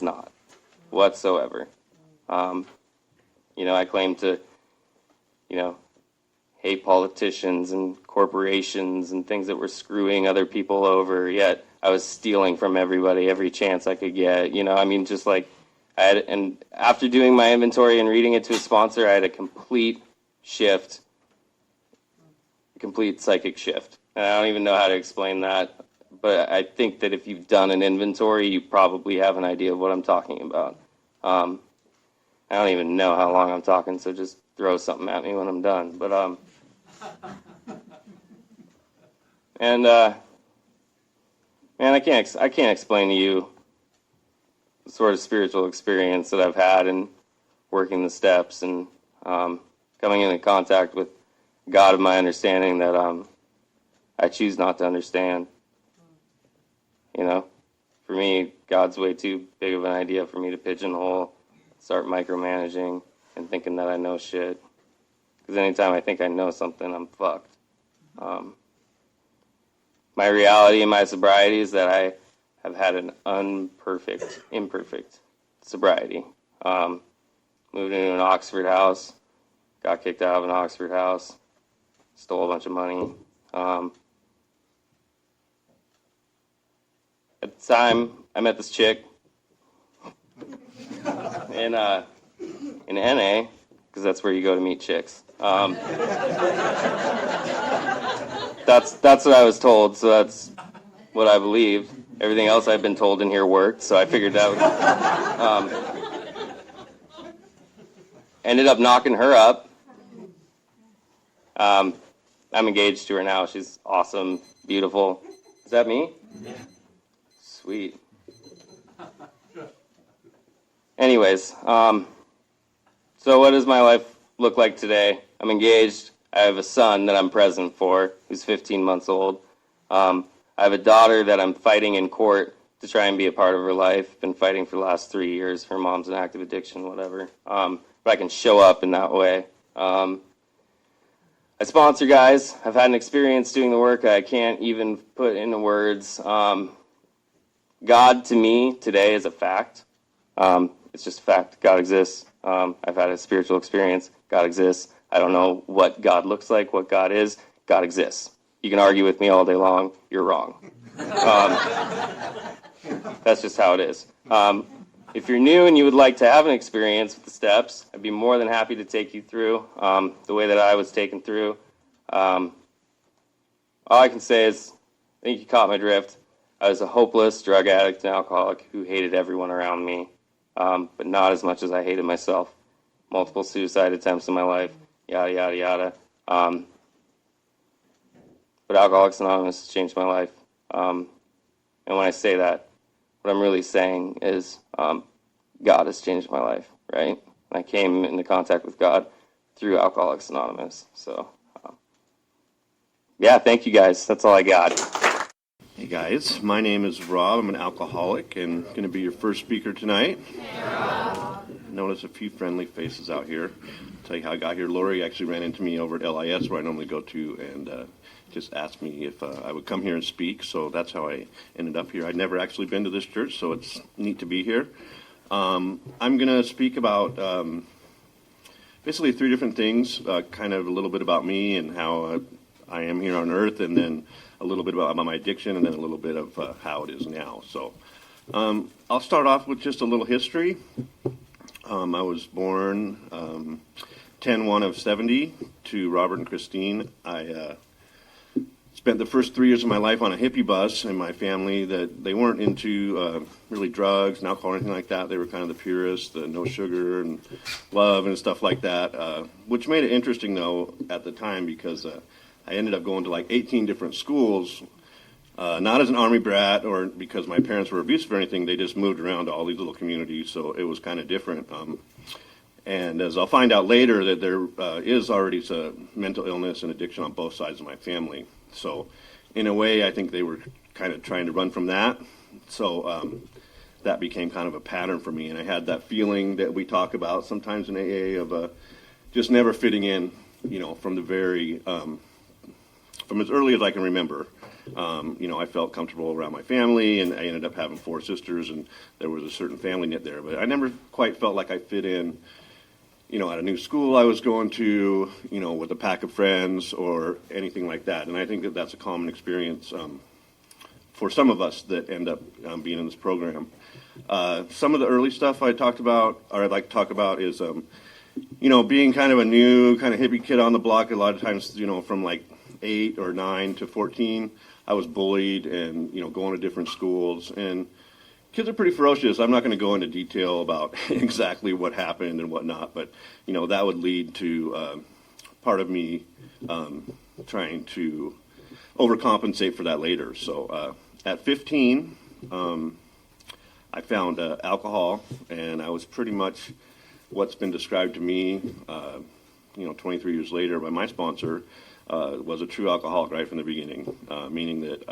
not, whatsoever. I claimed to, hate politicians and corporations and things that were screwing other people over, yet I was stealing from everybody every chance I could get, and after doing my inventory and reading it to a sponsor, I had a complete psychic shift. And I don't even know how to explain that, but I think that if you've done an inventory, you probably have an idea of what I'm talking about. I don't even know how long I'm talking, so just throw something at me when I'm done. But man, I can't explain to you the sort of spiritual experience that I've had in working the steps and coming into contact with God of my understanding that I choose not to understand. For me, God's way too big of an idea for me to pigeonhole, start micromanaging, and thinking that I know shit. Because anytime I think I know something, I'm fucked. My reality and my sobriety is that I have had an imperfect sobriety. Moved into an Oxford house, got kicked out of an Oxford house, stole a bunch of money. At the time, I met this chick in NA, because that's where you go to meet chicks. That's what I was told, so that's what I believed. Everything else I've been told in here worked, so I figured that ended up knocking her up. I'm engaged to her now. She's awesome, beautiful. Is that me? Yeah. Sweet. Anyways, so what does my life look like today? I'm engaged. I have a son that I'm present for, who's 15 months old. I have a daughter that I'm fighting in court to try and be a part of her life. Been fighting for the last 3 years. Her mom's in active addiction, whatever. But I can show up in that way. I sponsor guys. I've had an experience doing the work I can't even put into words. God, to me, today is a fact. It's just a fact. God exists. I've had a spiritual experience. God exists. I don't know what God looks like, what God is. God exists. You can argue with me all day long. You're wrong. That's just how it is. If you're new and you would like to have an experience with the steps, I'd be more than happy to take you through the way that I was taken through. All I can say is, I think you caught my drift. I was a hopeless drug addict and alcoholic who hated everyone around me, but not as much as I hated myself. Multiple suicide attempts in my life, yada, yada, yada. But Alcoholics Anonymous has changed my life. And when I say that, what I'm really saying is God has changed my life, right? And I came into contact with God through Alcoholics Anonymous. So, yeah, thank you guys. That's all I got. Hey guys, my name is Rob. I'm an alcoholic and going to be your first speaker tonight. Notice a few friendly faces out here. I'll tell you how I got here. Lori actually ran into me over at LIS, where I normally go to, and just asked me if I would come here and speak. So that's how I ended up here. I'd never actually been to this church, so it's neat to be here. I'm going to speak about basically 3 different things, kind of a little bit about me and how I am here on earth, and then a little bit about my addiction, and then a little bit of how it is now. So I'll start off with just a little history. I was born 10/1 of 70 to Robert and Christine. I spent the first 3 years of my life on a hippie bus, and my family, that they weren't into really drugs and alcohol or anything like that. They were kind of the purists, the no sugar and love and stuff like that, which made it interesting, though, at the time, because I ended up going to like 18 different schools, not as an Army brat or because my parents were abusive or anything. They just moved around to all these little communities, so it was kind of different. And as I'll find out later, that there is already some mental illness and addiction on both sides of my family. So in a way, I think they were kind of trying to run from that. So that became kind of a pattern for me. And I had that feeling that we talk about sometimes in AA of just never fitting in, from the very... from as early as I can remember. I felt comfortable around my family, and I ended up having 4 sisters, and there was a certain family knit there. But I never quite felt like I fit in, at a new school I was going to, with a pack of friends or anything like that. And I think that that's a common experience for some of us that end up being in this program. Some of the early stuff I talked about, or I'd like to talk about, is, being kind of a new kind of hippie kid on the block. A lot of times, from like 8 or 9 to 14, I was bullied and, going to different schools. And kids are pretty ferocious. I'm not going to go into detail about exactly what happened and whatnot, but, that would lead to part of me trying to overcompensate for that later. So at 15, I found alcohol, and I was pretty much what's been described to me, 23 years later by my sponsor, was a true alcoholic right from the beginning, meaning that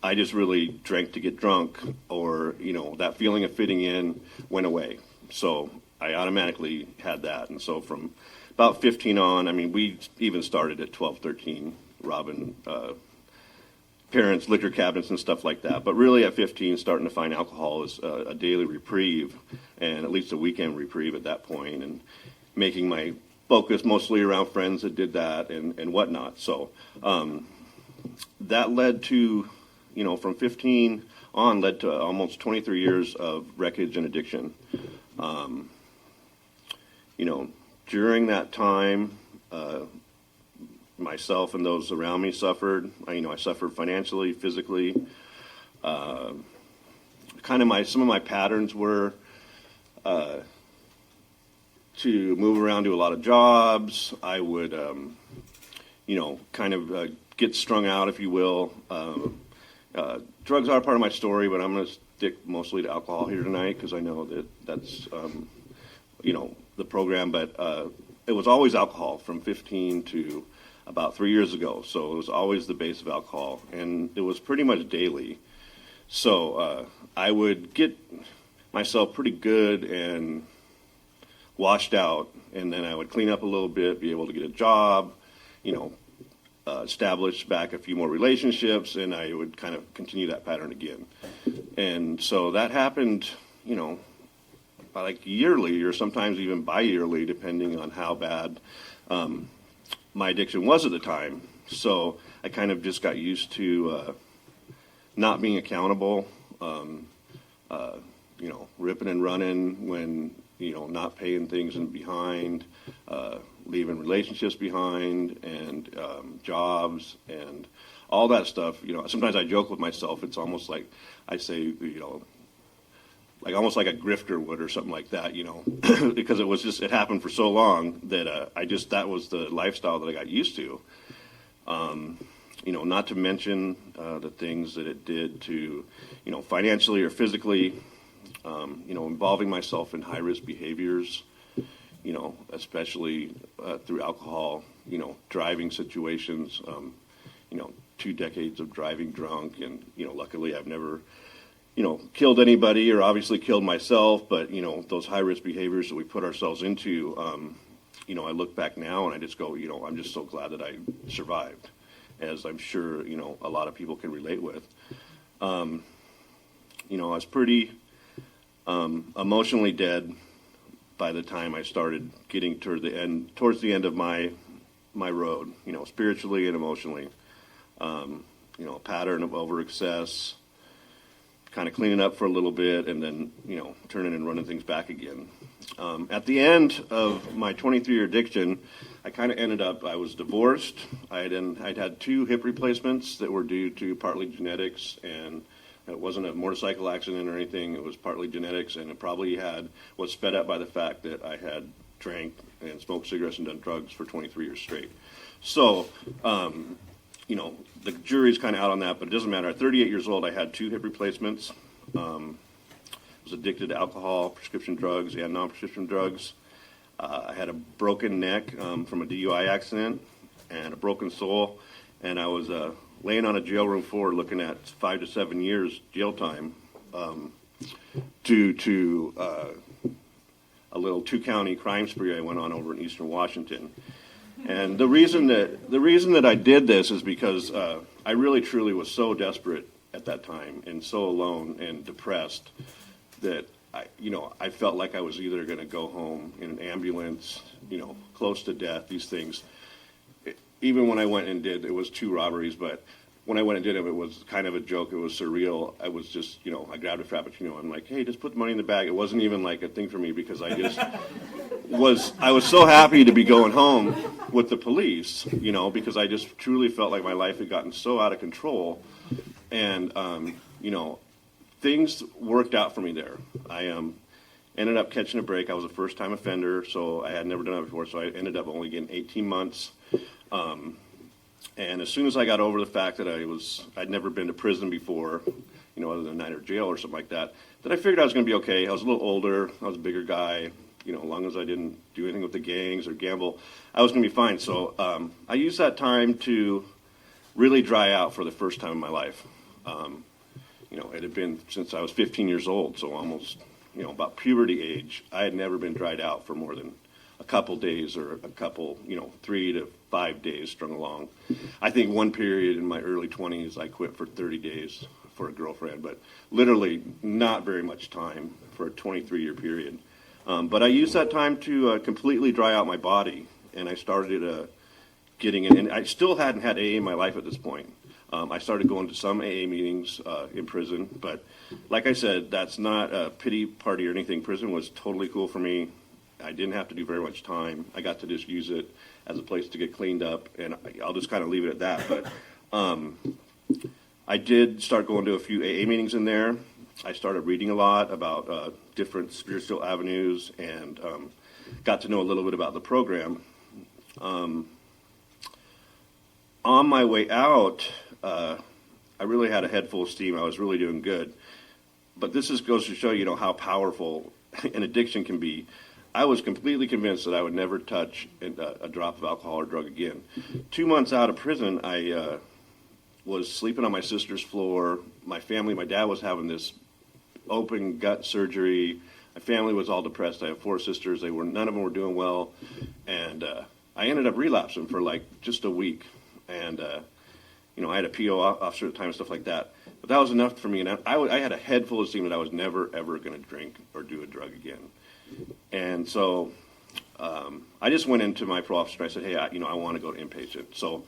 I just really drank to get drunk, or, that feeling of fitting in went away. So I automatically had that. And so from about 15 on, we even started at 12, 13, robbing parents' liquor cabinets and stuff like that. But really at 15, starting to find alcohol as a daily reprieve, and at least a weekend reprieve at that point, and making my focus mostly around friends that did that and whatnot. So that led to, from 15 on, led to almost 23 years of wreckage and addiction. During that time, myself and those around me suffered. I suffered financially, physically. Some of my patterns were to move around to a lot of jobs. I would, get strung out, if you will. Drugs are part of my story, but I'm going to stick mostly to alcohol here tonight because I know that that's, the program. But it was always alcohol from 15 to about 3 years ago. So it was always the base of alcohol, and it was pretty much daily. So I would get myself pretty good and washed out, and then I would clean up a little bit, be able to get a job, establish back a few more relationships, and I would kind of continue that pattern again. And so that happened, like yearly, or sometimes even bi-yearly, depending on how bad my addiction was at the time. So I kind of just got used to not being accountable, ripping and running when, not paying things in behind, leaving relationships behind, and jobs and all that stuff. Sometimes I joke with myself. It's almost like I say, like almost like a grifter would or something like that, because it happened for so long that that was the lifestyle that I got used to. Not to mention the things that it did to, financially or physically, involving myself in high-risk behaviors, especially through alcohol, driving situations, 2 decades of driving drunk, and, luckily I've never, killed anybody or obviously killed myself, but, those high-risk behaviors that we put ourselves into, I look back now and I just go, I'm just so glad that I survived, as I'm sure, a lot of people can relate with. I was pretty emotionally dead by the time I started getting towards the end of my road, spiritually and emotionally. A pattern of over excess, kind of cleaning up for a little bit, and then, turning and running things back again. At the end of my 23-year addiction, I kind of ended up, I was divorced. I'd had 2 hip replacements that were due to partly genetics, and it wasn't a motorcycle accident or anything. It was partly genetics, and it probably was sped up by the fact that I had drank and smoked cigarettes and done drugs for 23 years straight. So, the jury's kind of out on that, but it doesn't matter. At 38 years old, I had 2 hip replacements. Was addicted to alcohol, prescription drugs, and non-prescription drugs. I had a broken neck from a DUI accident and a broken soul, and I was laying on a jail room floor looking at 5 to 7 years jail time due to a little 2-county crime spree I went on over in eastern Washington. And the reason that I did this is because I really truly was so desperate at that time and so alone and depressed that I felt like I was either going to go home in an ambulance, close to death, these things. Even when I went and did, it was 2 robberies, but when I went and did them, it was kind of a joke. It was surreal. I was just, I grabbed a Frappuccino. I'm like, hey, just put the money in the bag. It wasn't even like a thing for me because I just I was so happy to be going home with the police, because I just truly felt like my life had gotten so out of control. And, things worked out for me there. I ended up catching a break. I was a first-time offender, so I had never done it before, so I ended up only getting 18 months. And as soon as I got over the fact that I'd never been to prison before, other than night or jail or something like that, I figured I was going to be okay. I was a little older. I was a bigger guy. As long as I didn't do anything with the gangs or gamble, I was going to be fine. So I used that time to really dry out for the first time in my life. It had been since I was 15 years old, so almost, about puberty age. I had never been dried out for more than a couple days or a couple, 3 to 5 days strung along. I think one period in my early 20s, I quit for 30 days for a girlfriend, but literally not very much time for a 23-year period. But I used that time to completely dry out my body, and I started getting in. And I still hadn't had AA in my life at this point. I started going to some AA meetings in prison, but like I said, that's not a pity party or anything. Prison was totally cool for me. I didn't have to do very much time. I got to just use it as a place to get cleaned up, and I'll just kind of leave it at that. But I did start going to a few AA meetings in there. I started reading a lot about different spiritual avenues and got to know a little bit about the program. On my way out, I really had a head full of steam. I was really doing good. But this just goes to show you, how powerful an addiction can be. I was completely convinced that I would never touch a drop of alcohol or drug again. 2 months out of prison, I was sleeping on my sister's floor. My dad was having this open gut surgery. My family was all depressed. I have 4 sisters. None of them were doing well. And I ended up relapsing for just a week. And, I had a PO officer at the time and stuff like that. But that was enough for me. And I had a head full of steam that I was never, ever going to drink or do a drug again. And so I just went into my parole officer and I said, hey, I want to go to inpatient. So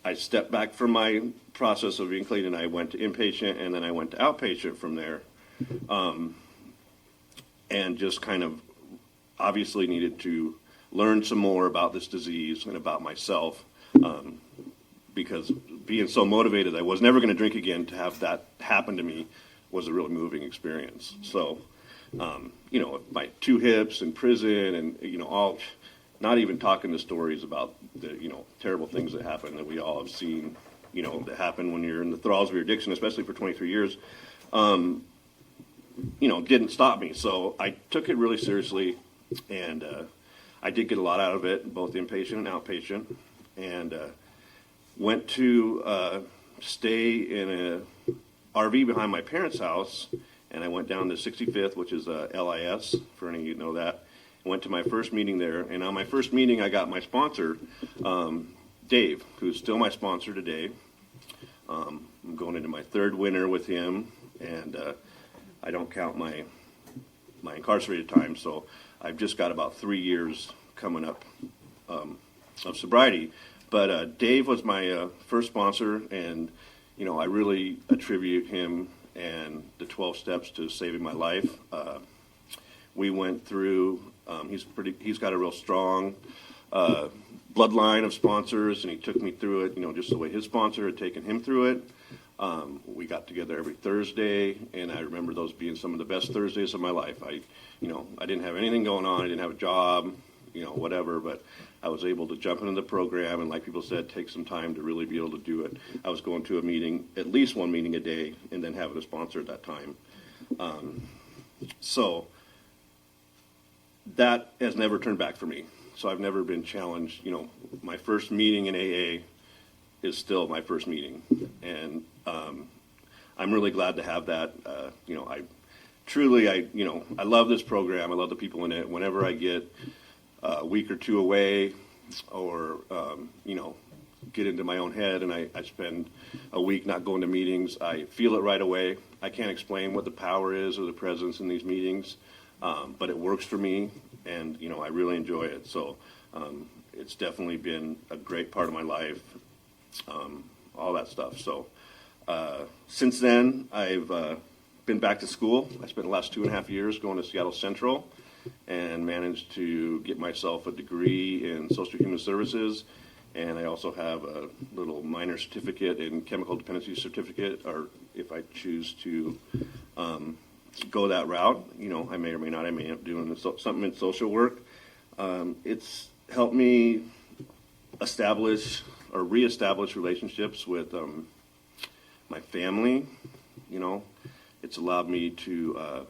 I stepped back from my process of being clean and I went to inpatient, and then I went to outpatient from there. And just kind of obviously needed to learn some more about this disease and about myself, because being so motivated I was never going to drink again, to have that happen to me was a really moving experience. So, my 2 hips in prison and, all, not even talking the stories about the, terrible things that happen that we all have seen, that happen when you're in the thralls of your addiction, especially for 23 years, didn't stop me. So I took it really seriously, and I did get a lot out of it, both inpatient and outpatient, and went to stay in a RV behind my parents' house, and I went down to 65th, which is LIS, for any of you who know that. I went to my first meeting there, and on my first meeting, I got my sponsor, Dave, who's still my sponsor today. I'm going into my third winter with him, and I don't count my incarcerated time, so I've just got about 3 years coming up of sobriety. But Dave was my first sponsor, and I really attribute him and the 12 steps to saving my life. We went through. He's got a real strong bloodline of sponsors, and he took me through it. Just the way his sponsor had taken him through it. We got together every Thursday, and I remember those being some of the best Thursdays of my life. I didn't have anything going on. I didn't have a job, whatever, but I was able to jump into the program and, like people said, take some time to really be able to do it. I was going to a meeting, at least one meeting a day, and then having a sponsor at that time. So that has never turned back for me. So I've never been challenged. My first meeting in AA is still my first meeting, and I'm really glad to have that. I love this program. I love the people in it. Whenever I get a week or two away, or get into my own head, and I spend a week not going to meetings, I feel it right away. I can't explain what the power is or the presence in these meetings, but it works for me, and I really enjoy it. So it's definitely been a great part of my life. All that stuff. So since then, I've been back to school. I spent the last 2.5 years going to Seattle Central and managed to get myself a degree in social human services, and I also have a little minor certificate in chemical dependency certificate, or if I choose to go that route, I may or may not. I may end up doing something in social work. It's helped me establish or reestablish relationships with my family. It's allowed me to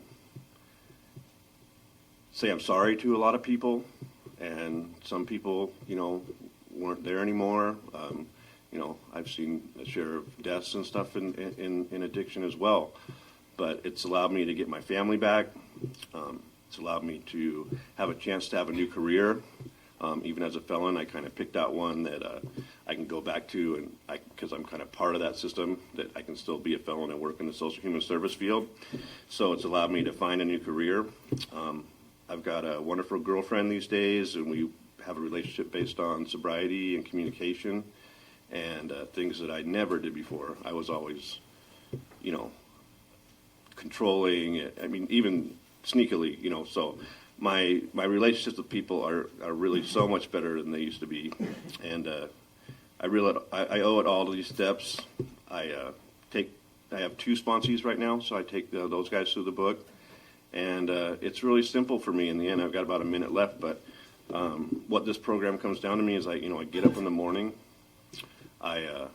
say I'm sorry to a lot of people, and some people, weren't there anymore. I've seen a share of deaths and stuff in addiction as well, but it's allowed me to get my family back. It's allowed me to have a chance to have a new career. Even as a felon, I kind of picked out one that I can go back to, and because I'm kind of part of that system, that I can still be a felon and work in the social human service field. So it's allowed me to find a new career. I've got a wonderful girlfriend these days, and we have a relationship based on sobriety and communication, and things that I never did before. I was always, controlling. I mean, even sneakily, so. My relationships with people are really so much better than they used to be, and I owe it all to these steps. I have 2 sponsees right now, so I take those guys through the book, and it's really simple for me. In the end, I've got about a minute left, but what this program comes down to me is I get up in the morning, I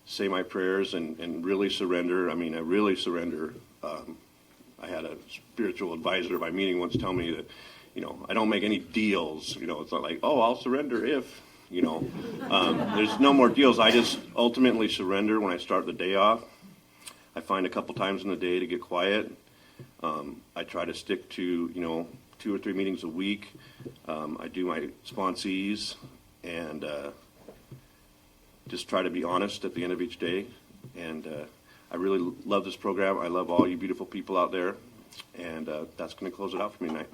say my prayers and really surrender. I mean, I really surrender. I had a spiritual advisor at my meeting once tell me that, I don't make any deals. It's not like, oh, I'll surrender if, there's no more deals. I just ultimately surrender when I start the day off. I find a couple times in the day to get quiet. I try to stick to, 2 or 3 meetings a week. I do my sponsees and just try to be honest at the end of each day. And I really love this program. I love all you beautiful people out there, and that's going to close it out for me tonight.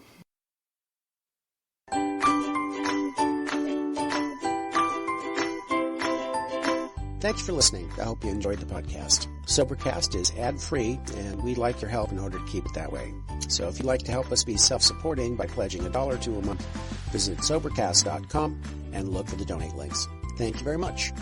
Thanks for listening. I hope you enjoyed the podcast. Sobercast is ad-free, and we'd like your help in order to keep it that way. So if you'd like to help us be self-supporting by pledging $1 or $2 a month, visit Sobercast.com and look for the donate links. Thank you very much.